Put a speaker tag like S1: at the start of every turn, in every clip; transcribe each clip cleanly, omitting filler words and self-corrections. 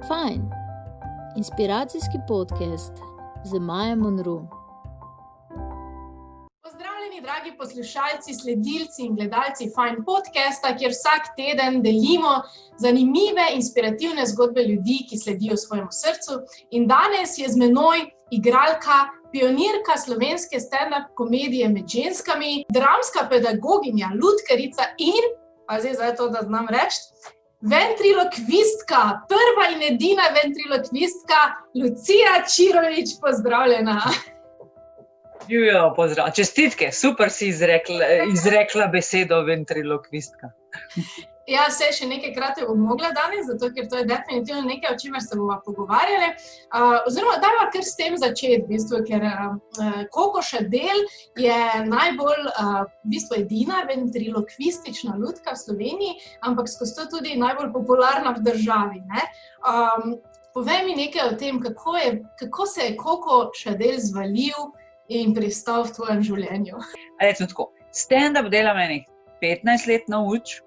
S1: Fajn. Inspiracijski podcast z Majo Monroe.
S2: Pozdravljeni, dragi poslušalci, sledilci in gledalci Fajn podcasta, kjer vsak teden delimo zanimive, inspirativne zgodbe ljudi, ki sledijo svojemu srcu. In danes je z menoj igralka, pionirka slovenske stand-up komedije Med ženskami, dramska pedagoginja, lutkarica in, pa zdaj to, da znam reči, ventriloquistka, prva in edina ventriloquistka, Lucija Čirović, pozdravljena.
S3: Živijo, pozdrav. Čestitke, super si izrekla besedo ventriloquistka.
S2: Ja, še nekajkrat jo bom mogla danes, zato ker to je definitivno nekaj, o čemer se bomo pogovarjali. Oziroma, dajva kar s tem začeti, v bistvu, ker Koko Šadel je najbolj v bistvu edina ventriloquistična lutka v Sloveniji, ampak skozi to tudi najbolj popularna v državi, ne? Povej mi nekaj o tem, kako se je Koko Šadel zvalil in pristal v tvojem življenju.
S3: Recimo tako, stand-up delam enih 15 let na uč,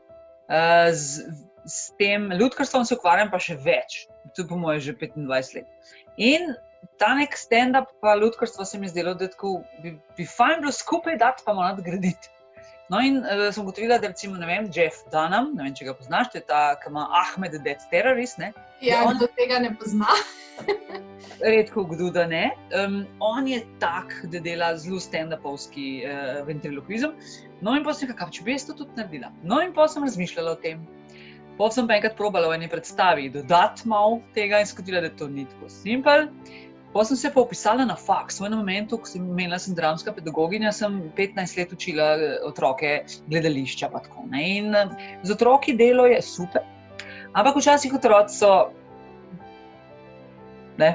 S3: s tem lutkarstvom se ukvarjam pa še več, to po moje že 25 let. In ta nek stand-up pa lutkarstvo se mi zdelo, da tako bi fajn bilo skupaj dati pa malo nadgraditi. No in sem ugotovila, da recimo, ne vem, Jeff Dunham, ne vem, če ga poznaš, to je ta, ki ima Ahmed the Death Terrorist, ne?
S2: Ja, kdo tega ne pozna.
S3: Redko kdo da ne. On je tak, da dela zelo stand-upovski ventriloquizem. No in potem sem rekla, če bi jaz to tudi naredila. No in potem sem razmišljala o tem. Potem sem pa enkrat probala v eni predstavi dodati malo tega in skotila, da to ni tako simpel. Potem sem se pa upisala na faks. V enem momentu, ko sem dramska pedagoginja, sem 15 let učila otroke gledališča pa tako, ne. In z otroki delo je super, ampak včasih otroci so, ne,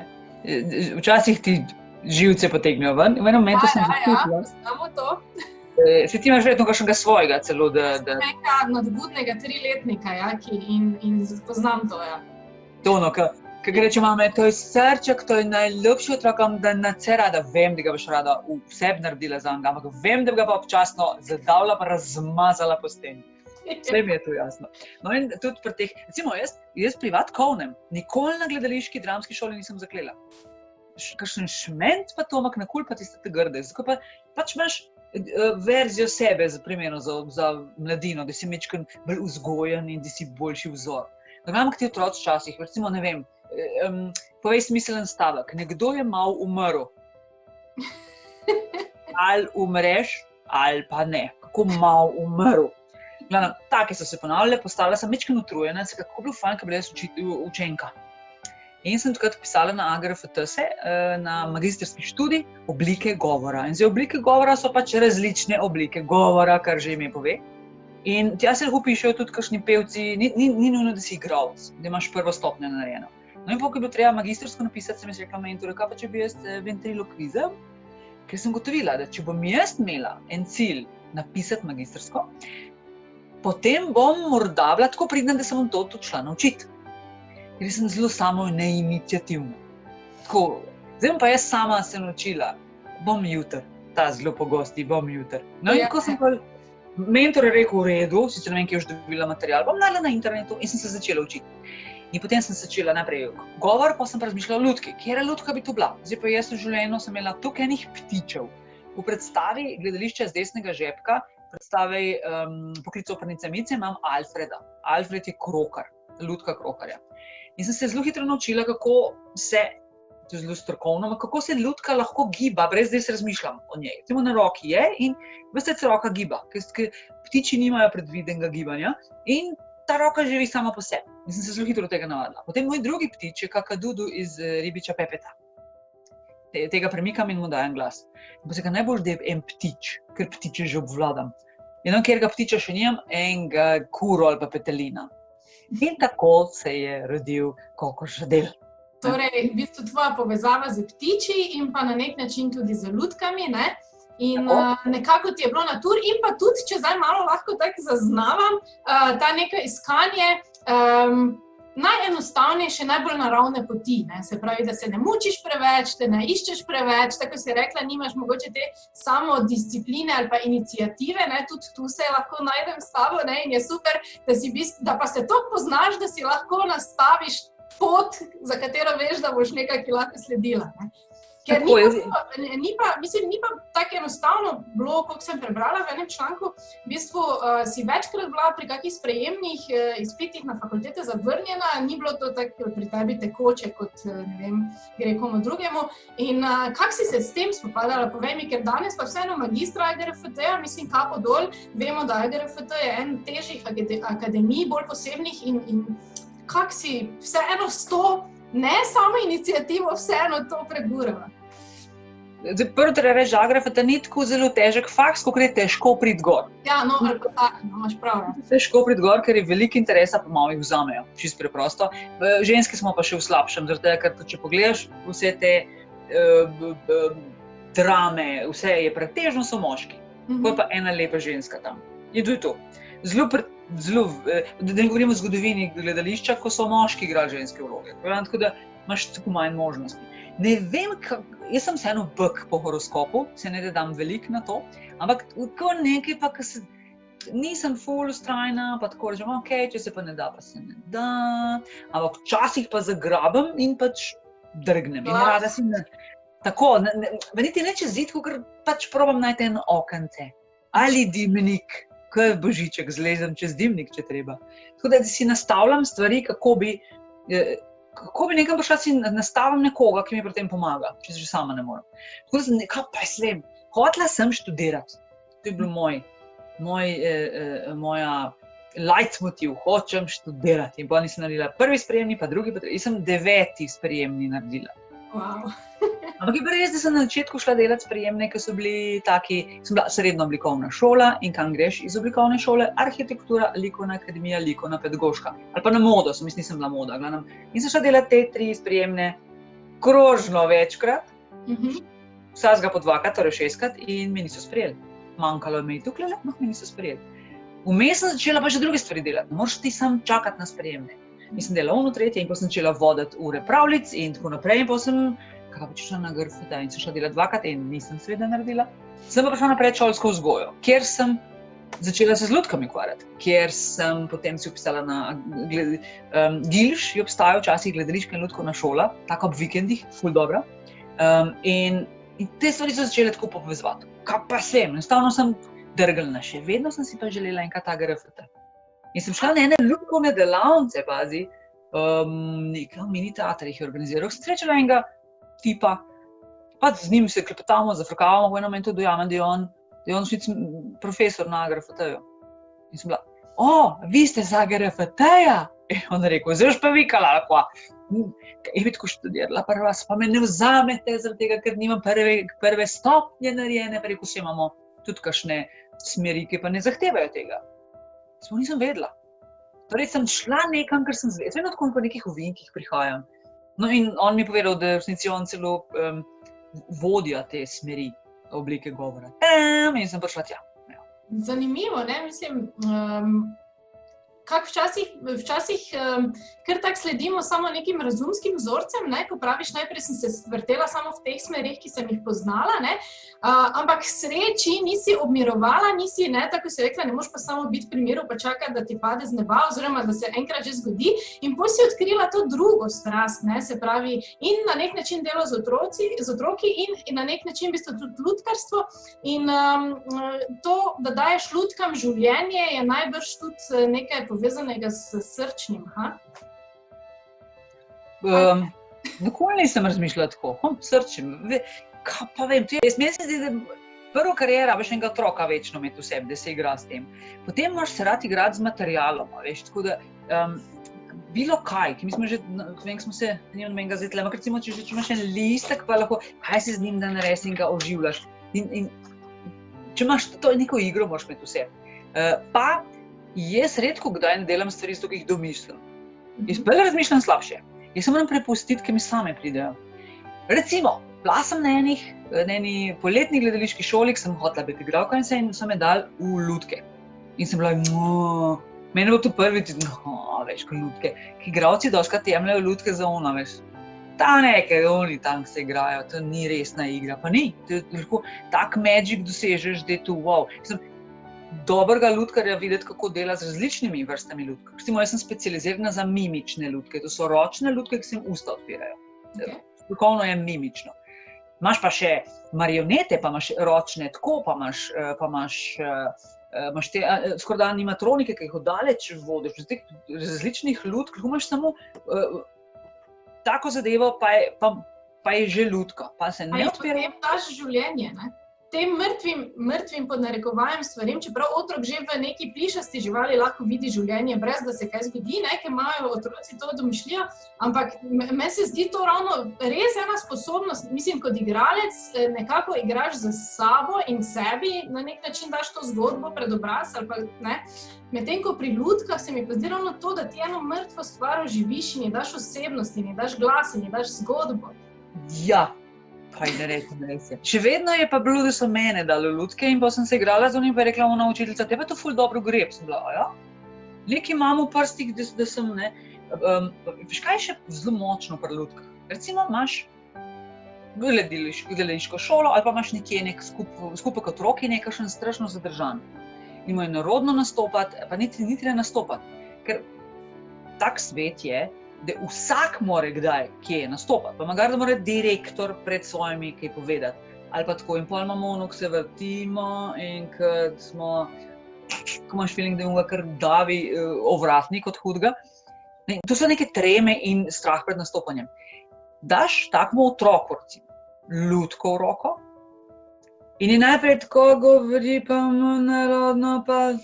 S3: včasih ti živce potegnejo ven. V enem momentu sem začutila.
S2: Samo to.
S3: Se ti imaš verjetno kakšnega svojega celo, da...
S2: Nekega nadbudnega 3-letnika, ja, in poznam to, ja.
S3: To, no, ki reče mame, to je srček, to je najljubši otrok, da nadse rada, vem, da ga boš rada vseb naredila za njega, ampak vem, da bi ga pa občasno zadavila pa razmazala po steni. Vse mi je to jasno. No in tudi pri teh, recimo jaz privat kovnem, nikoli na gledališki dramski šoli nisem zaklela. Kakšen šment pa to, ampak nakul pa tiste te grde, zato pa pač imaš verzijo sebe, primerno za mladino, da si majčkeno bolj vzgojen in da si boljši vzor. Ampak ti otroci včasih, recimo, ne vem, povej smiselen stavek, nekdo je mal umrl. Ali umreš, ali pa ne, kako mal umrl. Glavno, take so se ponavljale, postala sem majčkeno utrujena, se kako bilo fajn, ko bila jaz učenka. In sem takrat pisala na AGRFTS, na magistrski študij oblike govora. In zdaj oblike govora so pač različne oblike govora, kar že ime pove. In tja se lahko pišejo tudi kakšni pevci, ni nujno, da si igralec, da imaš prvo stopnjo narejeno. No in ko je bilo treba magistrsko napisati, sem jaz rekla mentorju, kaj pa če bi jaz ventriloquizem, ker sem gotovila, da če bom jaz imela en cilj napisati magistrsko, potem bom morda bila tako pridna, da se bom to tudi šla naučiti. Ker sem zelo samo neiniciativna. Tako, zdaj bom pa jaz sama se naučila, bom jutri, ta zelo pogosti, bom jutri. No in ko sem pa mentor je rekel, v redu, sicer ne vem, ki je už dobila material, bom našla na internetu in sem se začela učiti. In potem sem začela najprej govor, pa sem pa razmišljala o lutki. Kjera lutka bi to bila? Zdaj pa jaz v življenju sem imela toliko enih ptičev. V predstavi Gledališča z desnega žepka, predstavi Poklic opernice Mice, imam Alfreda. Alfred je krokar, lutka krokarja. In sem se zelo hitro naučila, kako se, to je zelo strokovno, kako se lutka lahko giba, brez da se razmišljam o njej. Recimo na roki je in veste, se roka giba, ker ptiči nimajo predvidenega gibanja in ta roka živi sama po sebi. In sem se zelo hitro tega navadila. Potem moj drugi ptič je kakadudu iz ribiča Pepeta. Tega premikam in mu dajem glas. In pa se ga najbolj da en ptič, ker ptiče že obvladam. In kjer ga ptiča še nimam, enega kuro ali pa petelina. In tako se je rodil Koko Šadel.
S2: Torej, v bistvu tvoja povezava z ptiči in pa na nek način tudi z lutkami, ne? In nekako ti je bilo natur in pa tudi, če zdaj malo lahko tako zaznavam, ta neko iskanje najenostavnejše, najbolj naravne poti, ne? Se pravi, da se ne mučiš preveč, da ne iščeš preveč, tako si rekla, nimaš mogoče te samodiscipline ali pa iniciative, ne? Tudi tu se lahko najdem s tabo, ne? In je super, da pa se toliko poznaš, da si lahko nastaviš pot, za katero veš, da boš nekaj, ki lahko sledila. Ne? Ker ni pa tako enostavno bilo, koliko sem prebrala v enem članku, v bistvu si večkrat bila pri kakih sprejemnih izpitih na fakultete zavrnjena, ni bilo to tako pri tebi tekoče kot, ne vem, gre komu drugemu. In kako si se s tem spopadala, povej mi, ker danes pa vseeno magistra AGRFT-ja, mislim, kapo dol, vemo, da AGRFT je en težjih akademij, bolj posebnih in kako si vseeno s to, ne samo inicijativo, vseeno to pregurala.
S3: Prvo treba reči, da AGRFT ni tako zelo težek faks, kako je težko priti gor.
S2: Ja, no, ali pa tako, no, imaš prav.
S3: Težko priti gor, ker je veliko interesa, pa malo jih vzamejo, čisto preprosto. Ženski smo pa še v slabšem, zaradi tega, ker če pogledaš vse te drame, vse je pretežno so moški. To je pa ena lepa ženska tam. In to je to. Zelo, da ne govorimo o zgodovini gledališča, ko so moški igrali ženske vloge. Tako da imaš tako manj možnosti. Ne vem, jaz sem vseeno bek po horoskopu, se ne dam veliko na to, ampak tako nekaj pa, ko se nisem ful ustrajna, pa tako rečem, ok, če se pa ne da, pa se ne da, ampak včasih pa zagrabim in pač drgnem. In rada si tako, niti ne čez zid, ker pač probam najti en okence. Ali dimnik, ko je božiček, zlezem čez dimnik, če treba. Tako da si nastavljam stvari, kako bi nekam prišla, si nastavim nekoga, ki mi pri tem pomaga, če že sama ne morem. Tako da sem nekaj pa slem. Hotela sem študirati. To je bil moja leitmotiv, hočem študirati. In pa nisem naredila prvi sprejemni, pa drugi, pa tretji. Jaz sem 9. sprejemni naredila.
S2: Wow.
S3: Ampak je pa res, da sem na začetku šla delati sprejemne, ki so bili taki, sem bila srednja oblikovna šola in kam greš iz oblikovne šole, arhitektura, likovna akademija, likovna pedagoška. Ali pa na modo, nisem bila moda, glavnem. In sem šla delati te 3 sprejemne krožno večkrat, vsakega po 2-krat, torej 6-krat in me niso sprejeli. Manjkalo me je tukaj, no, me niso sprejeli. Vmes sem začela pa že druge stvari delati, ne moreš ti sam čakati na sprejemne. In sem delala ono tretje in ko sem začela voditi ure pravljic in tako naprej in pa sem kaj pa šla na AGRFT in sem šla delati 2-krat in nisem seveda naredila. Sem pa prišla na predšolsko vzgojo, kjer sem začela se z lutkami ukvarjati, kjer sem potem si upisala na Gilš, je obstajal včasih gledališka in lutkovna šola, tako ob vikendih, ful dobra. In te stvari so začele tako povezovati. Kaj pa sem, enostavno sem drgalna, še vedno sem si pa želela enkrat AGRFT. In sem šla na ene lutkovne delavnice, pazi, nekaj mini teater jih je organiziral, sem srečala enega tipa, pa z njim se klepetamo, zafrkavamo, v enem momentu dojamem, da je on profesor na AGRFT-ju. In sem bila, vi ste z AGRFT-ja? In on rekel, zdaj pa vikala, pa je bi tako študirala, pa me ne vzamete zaradi tega, ker nimam prve stopnje narejene, pa rekel, vse imamo tudi kakšne smeri, ki pa ne zahtevajo tega. Samo nisem vedela. Torej sem šla nekam, ker sem zvedela. Vedno tako po nekih ovinkih prihajam. No in on mi je povedal, da je v resnici on celo vodja te smeri oblike govora. In sem prišla tja. Ja.
S2: Zanimivo, ne? Mislim, kako včasih kar tako sledimo samo nekim razumskim vzorcem, ne? Ko praviš, najprej sem se vrtela samo v teh smerih, ki sem jih poznala, ne? Ampak sreči nisi obmirovala, nisi, ne, tako si rekla, ne moš pa samo biti pri miru, pa čakati, da ti pade z neba, oziroma da se enkrat že zgodi, in potem si odkrila to drugo strast, ne, se pravi, in na nek način delo z otroki in na nek način v bistvu tudi lutkarstvo, in to, da daješ lutkam življenje, je najbrž tudi nekaj povezanega s srčnim,
S3: Nikoli nisem razmišljala tako, srčnim. Kaj pa vem, meni se zdi, da prvo kariera, veš, enega otroka večno imeti v sebi, da se igra s tem. Potem moraš se rad igrati z materialom, veš, tako da bilo kaj, ki mi smo že, vem, smo se, nimam menega zdaj, ampak recimo, če imaš en listek, pa lahko, kaj si z njim da narediš in ga oživljaš. In če imaš to neko igro, moraš imeti vse. Pa jaz redko kdaj ne delam stvari, zato ki jih domislim. Jaz bolj razmišljam slabše. Jaz se moram prepustiti, ki mi same pridejo. Recimo, bila sem na eni poletni gledališki šoli, ki sem hotela biti igralka in so me dali v lutke. In sem bila, meni bo to prvi, veš, ko lutke. Ki igralci doskrat jemljajo lutke za ono, veš. Ta nekaj, oni tam se igrajo, to ni resna igra, pa ni. To je lahko tak magic dosežeš, da je to wow. dobrega lutkarja videti, kako dela z različnimi vrstami lutka. Recimo, jaz sem specializirana za mimične lutke, to so ročne lutke, ki se jim usta odpirajo.
S2: Okay.
S3: Strokovno je mimično. Imaš pa še marionete, pa imaš ročne tako, pa imaš te skoraj animatronike, ki jih oddaleč vodiš, z različnih lutk, lahko imaš samo tako zadevo, pa je že lutka, pa se ne odpira.
S2: Potem daš življenje, ne? Tem mrtvim pod narekovajem stvarim, čeprav otrok že v neki plišasti živali lahko vidi življenje, brez da se kaj zgodi, ne, ker imajo otroci to domišljijo, ampak meni se zdi to ravno res ena sposobnost, mislim, kot igralec nekako igraš za sabo in sebi, na nek način daš to zgodbo pred obraz, ali pa ne, medtem ko pri lutkah se mi pa zdi ravno to, da ti eno mrtvo stvar oživiš in ji daš osebnost in ji daš glas in ji daš zgodbo.
S3: Ja. Kaj ne rečem, res je. Še vedno je pa bilo, da so mene dali lutke in pa sem se igrala z njim, pa je rekla ona učiteljica, te pa to ful dobro gre, sem bila, ja? Nekaj imam v prstih, da sem, ne, veš kaj je še zelo močno pri lutkah? Recimo imaš gledališko šolo ali pa imaš nekje nek skupek otrok in nekakšen strašno zadržan. In mu je narodno nastopati, pa niti ne nastopati, ker tak svet je, da vsak more kdaj kje nastopati, pa magari da mora direktor pred svojimi kaj povedati, ali pa tako, in pol imamo ono, ko se vrtimo in ko imaš feeling, da imamo kar davi ovratnik od hudega. To so neke treme in strah pred nastopanjem. Daš takmu otroku, recimo, lutko v roko in je najprej tako govori, pa mu narodno, pa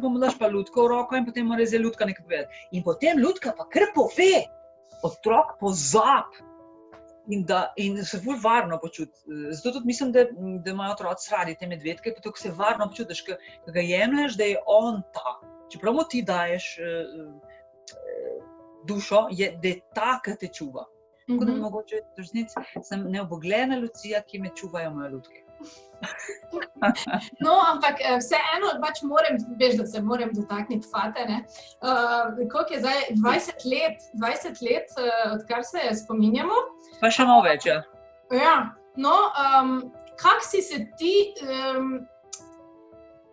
S3: mu daš pa lutko v roko in potem mora zdaj lutka nekaj povedati. In potem lutka pa kar pove, otrok pozab in se ful varno počuti. Zato tudi mislim, da imajo otroci radi te medvedke, tako se varno počutiš, ko ga jemlješ, da je on ta. Čeprav mu ti daješ dušo, da je ta, ki te čuva. Tako da mogoče v resnici sem neobogljena Lucija, ki me čuvajo moje lutke.
S2: No, ampak vseeno pač veš, da se moram dotakniti Fate, ne. Koliko je zdaj? 20 let, odkar se spominjamo.
S3: Pa še malo več, ja.
S2: Ja, no, kako si se ti,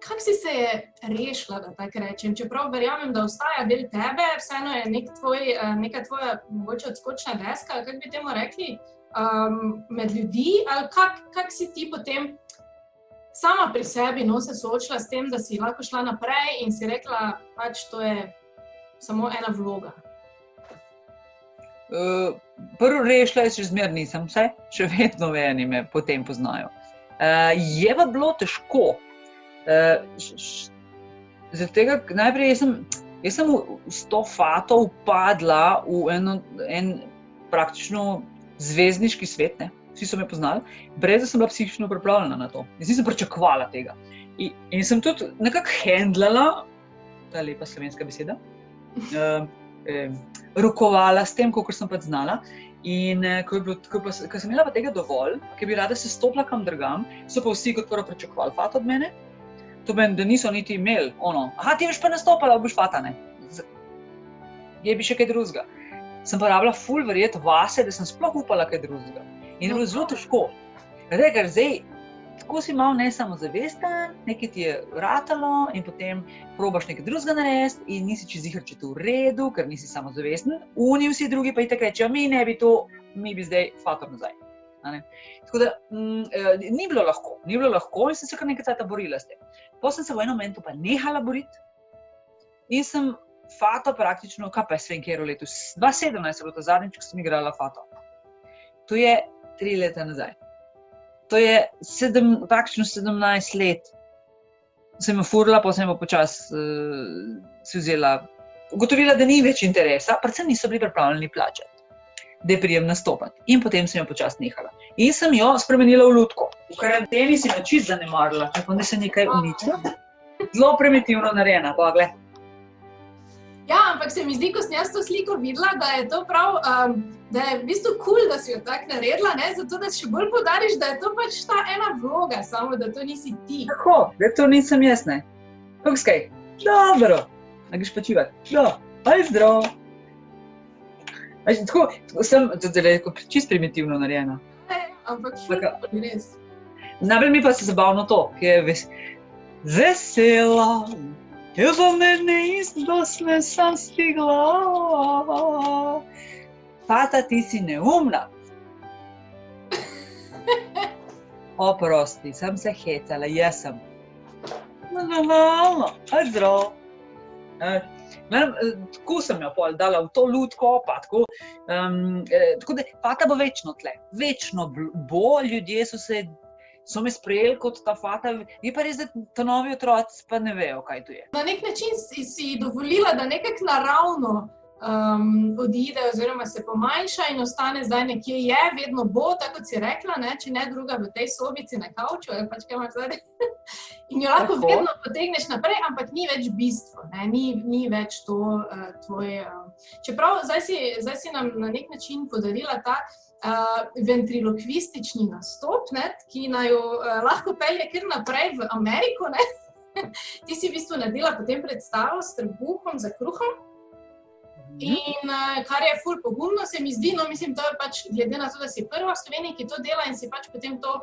S2: kako si se je rešila, da tako rečem? Čeprav verjamem, da ostaja del tebe, vseeno je neka tvoja mogoče odskočna deska, kako bi temu rekli, med ljudi, ali kako si ti potem sama pri sebi se soočila s tem, da si lahko šla naprej in si rekla, pač to je samo ena vloga?
S3: Prvo rešila je, še zmer nisem vse, še vedno eni me potem poznajo. Je pa bilo težko. Zaradi tega, najprej jaz sem s to Fato upadla v en praktično zvezdniški svet, ne. Vsi so me poznali, brez da sem bila psihično pripravljena na to. Jaz nisem pričakovala tega. In sem tudi nekako handlala, ta lepa slovenska beseda, rokovala s tem, kolikor sem pač znala. In ko sem imela pa tega dovolj, ker bi rada se stopila kam drugam, so pa vsi kot prvo pričakovali Fato od mene. To meni, da niso niti imeli aha, ti boš pa nastopala, boš Fata, ne. Je bi še kaj drugega. Sem pa rabila ful verjeti vase, da sem sploh upala kaj drugega. In je bilo zelo težko. Ker zdaj, tako si malo nesamozavesten, nekaj ti je ratalo in potem probaš nekaj drugega narediti in nisi čez ziher, če to v redu, ker nisi samozavesten. Oni vsi drugi pa itak rečejo, mi ne bi to, mi bi zdaj Fator nazaj. Tako da ni bilo lahko in sem se kar nekaj cajta borila s tem. Potem sem se v enem momentu pa nehala boriti in sem Fato praktično, kaj pa je svem kjero letu, 2017 je bilo to zadnjič, ko sem igrala Fato. To je 3 leta nazaj. To je praktično 17 let. Sem jo furila, potem sem jo počasi si vzela, ugotovila, da ni več interesa, predvsem niso bili pripravljeni plačati, da je prijem nastopati. In potem sem jo počasi nehala. In sem jo spremenila v lutko. V karanteni si me čisto zanemarila, tako da se nekaj uničila. Zelo primitivno narejena, pa gled.
S2: Ja, ampak se mi zdi, ko sem jaz to sliko videla, da je to prav, da je v bistvu cool, da si jo tako naredila, ne, zato da še bolj poudariš, da je to pač ta ena vloga, samo da to nisi ti. Tako,
S3: da to nisem jaz, ne. Kako skaj? Dobro. A greš počivati? Ja, aj zdrav. Tako sem, čisto primitivno narejena.
S2: Ampak ful, res.
S3: Najbolj mi pa se zabavno to, ki je vesela, jaz za mene izdosle sem stigla. Tata, ti si neumna. Oprosti, sem se hecala, jaz sem. Zdrav. Tako sem jo pol dala v to lutko, pa tako. Tako da fata bo večno tle, večno bo, ljudje so me sprejeli kot ta fata, je pa res, da ta novi otroci pa ne vejo, kaj to je.
S2: Na nek način si dovolila, da nekako naravno odide oziroma se pomanjša in ostane zdaj nekje je, vedno bo, tako kot si rekla, ne, če ne druga v tej sobici na kavču, ali pač kaj imaš zdaj. In jo lahko vedno potegneš naprej, ampak ni več bistvo, ne, ni več to tvoj... Čeprav zdaj si nam na nek način podarila ta ventriloquistični nastop, ne, ki naju lahko pelje kar naprej v Ameriko, ne. Ti si v bistvu naredila potem predstavo s trebuhom za kruhom. In kar je ful pogumno, se mi zdi, no mislim, to je pač glede na to, da si prva v Sloveniji, ki to dela in si pač potem to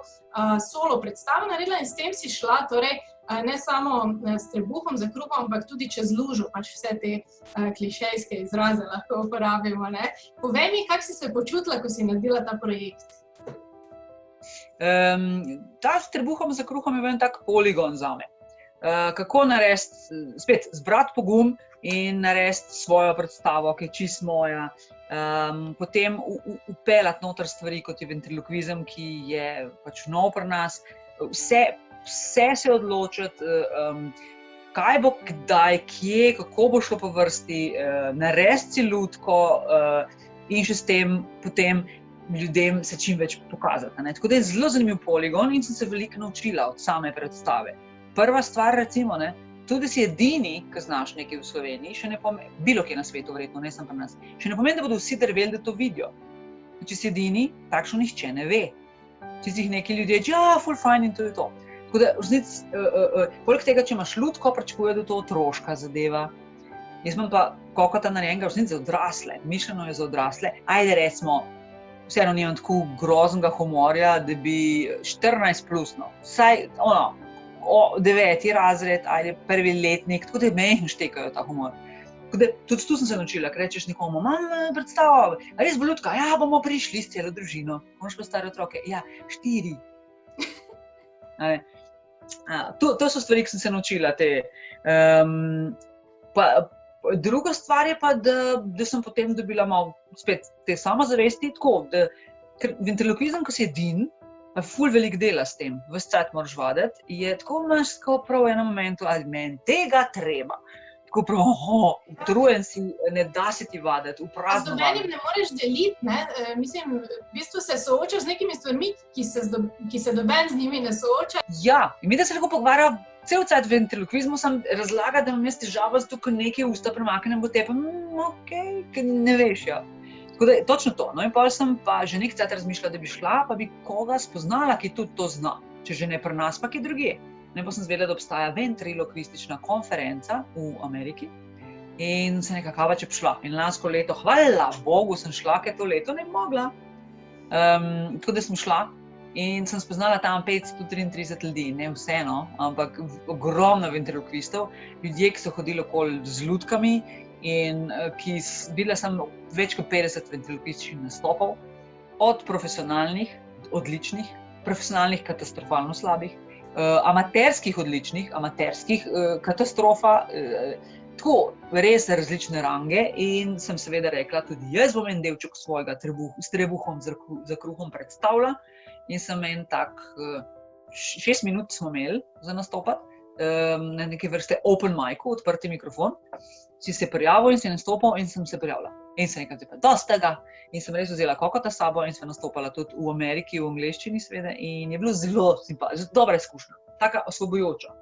S2: solo predstavo naredila in s tem si šla, torej ne samo s trebuhom za kruhom, ampak tudi čez lužo, pač vse te klišejske izraze lahko uporabimo, ne. Povej mi, kako si se počutila, ko si naredila ta projekt?
S3: Ta s trebuhom za kruhom je bil en tak poligon zame. Kako narediti, spet zbrati pogum in narediti svojo predstavo, ki je čisto moja. Potem upeljati noter stvari, kot je ventriloquizem, ki je pač nov pri nas. Vse se odločiti, kaj bo, kdaj, kje, kako bo šlo po vrsti, narediti si lutko in še s tem potem ljudem se čim več pokazati. Ne? Tako da je zelo zanimiv poligon in sem se veliko naučila od same predstave. Prva stvar, recimo, ne, tudi da si edini, ki znaš nekaj v Sloveniji, še ne pomeni, bilo kje na svetu verjetno, ne samo pri nas, še ne pomeni, da bodo vsi drveli, da to vidijo. Če si edini, takšno nihče ne ve. Če si jih neki ljudje, ful fajn in to je to. Tako da, v resnici, poleg tega, če imaš lutko, pričakuje, da je to otroška zadeva. Jaz imam pa kokota narejenega v resnici za odrasle, mišljeno je za odrasle. Ajde, recimo, vseeno nimam tako groznega humorja, da bi 14 plus, no, vsaj, 9. razred ali prvi letnik, tako da mehni štekajo ta humor. Tako da tudi tu sem se naučila, ker rečeš nekomu, imam predstavo, a res bo lutka? Ja, bomo prišli s celo družino. Imaš pa stare otroke? Ja, 4. To so stvari, ki sem se naučila. Druga stvar je pa, da sem potem dobila malo spet te samozavesti, tako, da ker ventriloquizem, ko si edin, ful veliko dela s tem, ves cajt moraš vaditi, je tako imaš prav v enem momentu, ali meni tega treba. Tako prav, utrujen si, ne da se ti vaditi, v prazno vaditi.
S2: Z nobenim ne moreš deliti, ne? Mislim, v bistvu se soočaš z nekimi stvarmi, ki se noben z njimi ne sooča.
S3: Ja, in mi da se lahko pogovarja cel cajt ventriloquizmu, sem razlaga, da imam jaz težavo, zato ker nekaj usta premaknem bo te, pa okej, ker ne veš, ja. Tako da je točno to. No in potem sem pa že nekaj cajt razmišljala, da bi šla, pa bi koga spoznala, ki tudi to zna. Če že ne pri nas, pa ki drugje. Ne pa sem zvedela, da obstaja ventriloquistična konferenca v Ameriki in se nekakava, če bi šla. In lansko leto, hvala Bogu, sem šla, ker to leto ne bi mogla. Tako da sem šla in sem spoznala tam 533 ljudi, ne vseeno, ampak ogromno ventriloquistov, ljudje, ki so hodili okoli z lutkami, in ki bila sem več kot 50 ventriloquističnih nastopov, od profesionalnih, odličnih, profesionalnih katastrofalno slabih, amaterskih odličnih, amaterskih katastrofa, tako res različne range in sem seveda rekla, tudi jaz bom en delček svojega s trebuhom za kruhom predstavila in sem en tak 6 minut smo imeli za nastopati, na neke vrste open micu, odprti mikrofon. Si se prijavil in si nastopil in sem se prijavila. In sem nekaj pa dosti tega in sem res vzela kokota s sabo in sem nastopala tudi v Ameriki, v angleščini seveda in je bilo zelo simpatično, dobra izkušnja, taka osvobojoča.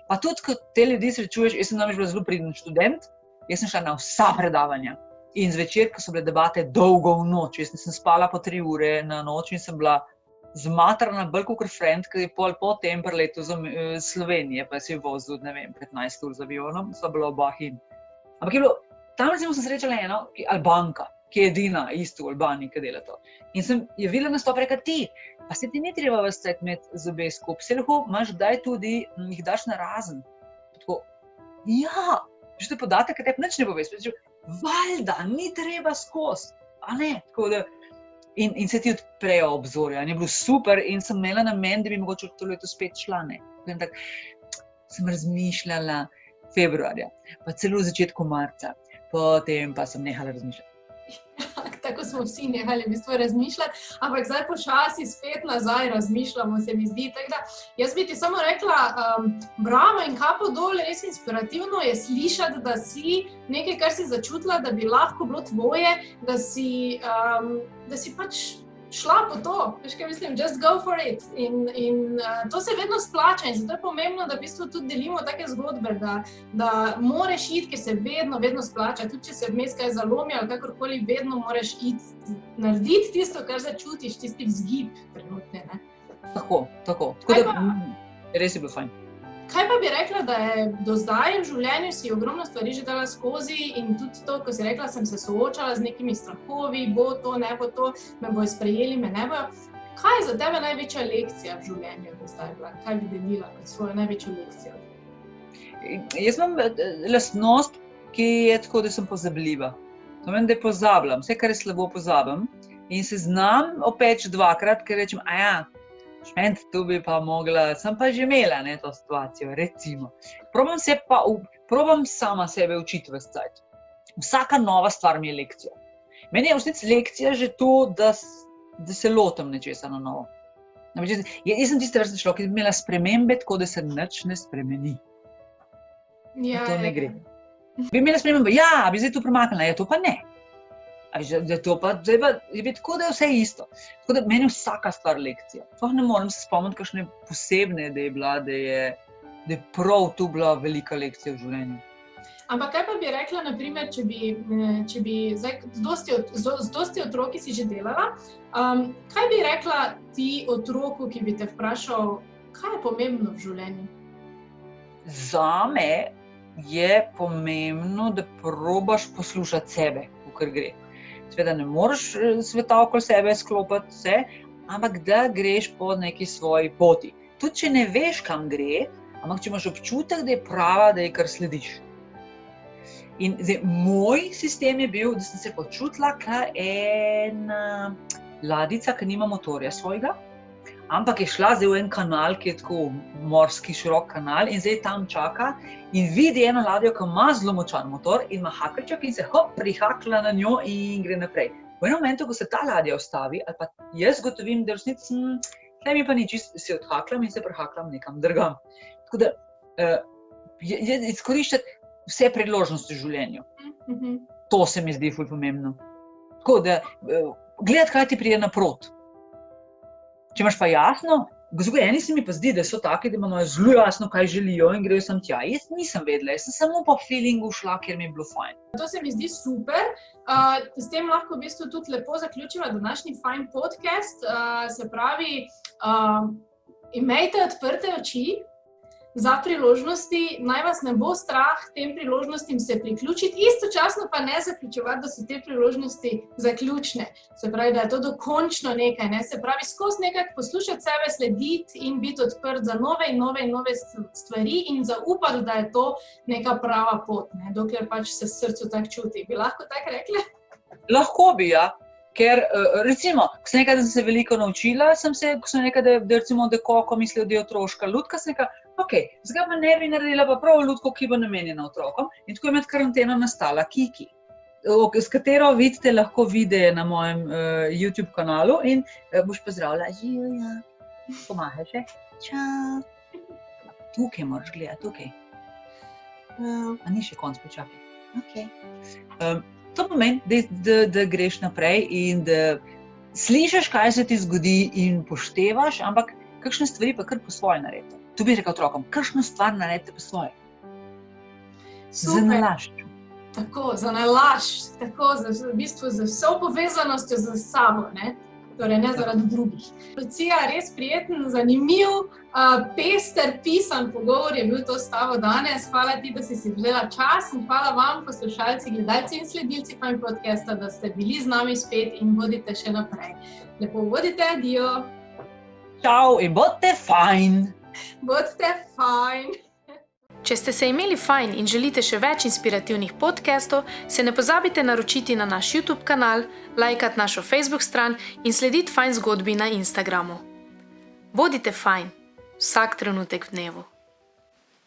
S3: Pa tudi, ko te ljudi srečuješ, jaz sem namreč bila zelo priden študent, jaz sem šla na vsa predavanja in zvečer, ko so bile debate dolgo v noč, jaz nisem spala po 3 ure na noč in sem bila zmatrana bolj kakor friend, ki je po tem preletu z Slovenije, pa si je vozil, ne vem, 15 ur z avionom, sva bila oba in. Ampak je bilo, tam recimo sem srečala eno, Albanka, ki je edina isto v Albaniji, ki dela to. In sem je videla nastop, reka ti, pa se ti ni treba ves cajt imeti zobe skupaj, se lahko imaš kdaj tudi, jih daš na razen. Tako, ja, že te podatek, ki tebi nič ne pove, valjda, ni treba skozi, a ne, tako da, in se ti odprejo obzorja, in je bilo super in sem imela namen, da bi mogoče to leto spet šla, ne. Tak, sem razmišljala februarja, pa celo v začetku marca, potem pa sem nehala razmišljati.
S2: Tako smo vsi nehali v bistvu razmišljati, ampak zdaj počasi spet nazaj razmišljamo, se mi zdi. Tako da, jaz bi ti samo rekla, bravo in kapo dol, res inspirativno je slišati, da si nekaj, kar si začutila, da bi lahko bilo tvoje, da si pač šla po to, veš kaj mislim, just go for it. In to se vedno splača in zato je pomembno, da v bistvu tudi delimo take zgodbe, da moreš iti, ker se vedno splača, tudi če se vmes kaj zalomi ali kakorkoli, vedno moraš iti, narediti tisto, kar začutiš, tisti vzgib trenutne, ne.
S3: Tako da, res je bilo fajn.
S2: Kaj pa bi rekla, da je do zdaj v življenju si ogromno stvari že dala skozi in tudi to, ko si rekla, sem se soočala z nekimi strahovi, bo to, ne bo to, me bojo sprejeli, me ne bojo. Kaj je za tebe največja lekcija v življenju do zdaj bila? Kaj bi delila kot svojo največjo lekcijo?
S3: Jaz imam lastnost, ki je tako, da sem pozabljiva. To meni, da pozabljam, vse, kar je slabo, pozabim in se znam opeči dvakrat, ker rečem, šment, tu bi pa mogla, sem pa že imela, ne, to situacijo, recimo. Probam sama sebe učiti ves cajt. Vsaka nova stvar mi je lekcija. Meni je v resnici lekcija že to, da se lotim nečesa na novo. Jaz sem tiste vrste človek, ki bi imela spremembe tako, da se nič ne spremeni.
S2: Ja,
S3: to ne gre. Bi imela spremembe, bi zdaj to premaknila, to pa ne. To pa je tako, da je vse isto. Tako da meni vsaka stvar lekcija. Sploh ne morem se spomniti kakšne posebne, da je bila, da je prav tu bila velika lekcija v življenju.
S2: Ampak kaj pa bi rekla, na primer, če bi zdaj z dosti otroki si že delala, kaj bi rekla ti otroku, ki bi te vprašal, kaj je pomembno v življenju?
S3: Zame je pomembno, da probaš poslušati sebe, kakor gre. Seveda ne moreš sveta okoli sebe sklopiti vse, ampak da greš po neki svoji poti. Tudi če ne veš, kam gre, ampak če imaš občutek, da je prava, da je kar slediš. In zdaj, moj sistem je bil, da sem se počutila kot ena ladjica, ki nima motorja svojega, ampak je šla zdaj v en kanal, ki je tako morski širok kanal in zdaj tam čaka in vidi eno ladjo, ki ima zelo močan motor in ima hakelček in se prihakla na njo in gre naprej. V enem momentu, ko se ta ladja ustavi, ali pa jaz gotovim, da v resnici tle mi pa nič, se odhaklam in se prehaklam nekam drugam. Tako da izkoriščati vse priložnosti v življenju. To se mi zdi ful pomembno. Tako da gledati, kaj ti pride naproti. Če imaš pa jasno, eni se mi pa zdi, da so taki, da imajo zelo jasno, kaj želijo in grejo sem tja. Jaz nisem vedela, jaz sem samo po feelingu šla, ker mi je bilo fajn.
S2: To se mi zdi super. S tem lahko v bistvu tudi lepo zaključiva današnji fajn podcast. Se pravi, imejte odprte oči za priložnosti, naj vas ne bo strah tem priložnostim se priključiti, istočasno pa ne zaključevati, da so te priložnosti zaključne. Se pravi, da je to dokončno nekaj, ne? Se pravi, skozi nekako poslušati sebe, slediti in biti odprt za nove in nove stvari in zaupati, da je to neka prava pot, ne? Dokler pač se srcu tak čuti. Bi lahko tako rekli?
S3: Lahko bi, ja. Ker, recimo, ko sem nekaj, da sem se veliko naučila, ko sem nekaj, da recimo, da koko mislijo, da je otroška lutka, sem nekaj, zdaj pa ne bi naredila pa prav lutko, ki bo namenjena otrokom. In tako je med karanteno nastala Kiki, s katero vidite lahko videe na mojem YouTube kanalu in boš pozdravila, Živja, pomahaj še, čau. Tukaj moraš gledati, tukaj. A ni še konc, počakaj. To pomeni, da greš naprej in da slišiš, kaj se ti zgodi in poštevaš, ampak kakšne stvari pa kar po svoje naredite. Tu bi rekel otrokom, kakšno stvar naredite po svoje.
S2: Super.
S3: Za nalašč.
S2: Tako, za nalašč, tako, v bistvu z vso povezanostjo z sabo, ne? torej ne zaradi drugih. Lucija, res prijeten, zanimiv, pester, pisan pogovor je bil to s tabo danes. Hvala ti, da si vzela čas in hvala vam, poslušalci, gledalci in sledilci Fine podcasta, da ste bili z nami spet in bodite še naprej. Lepo bodite, adijo.
S3: Čau in bodite fajn.
S2: Bodite fajn.
S4: Če ste se imeli fajn in želite še več inspirativnih podcastov, se ne pozabite naročiti na naš YouTube kanal, lajkati našo Facebook stran in slediti Fine zgodbi na Instagramu. Bodite fajn, vsak trenutek v dnevu.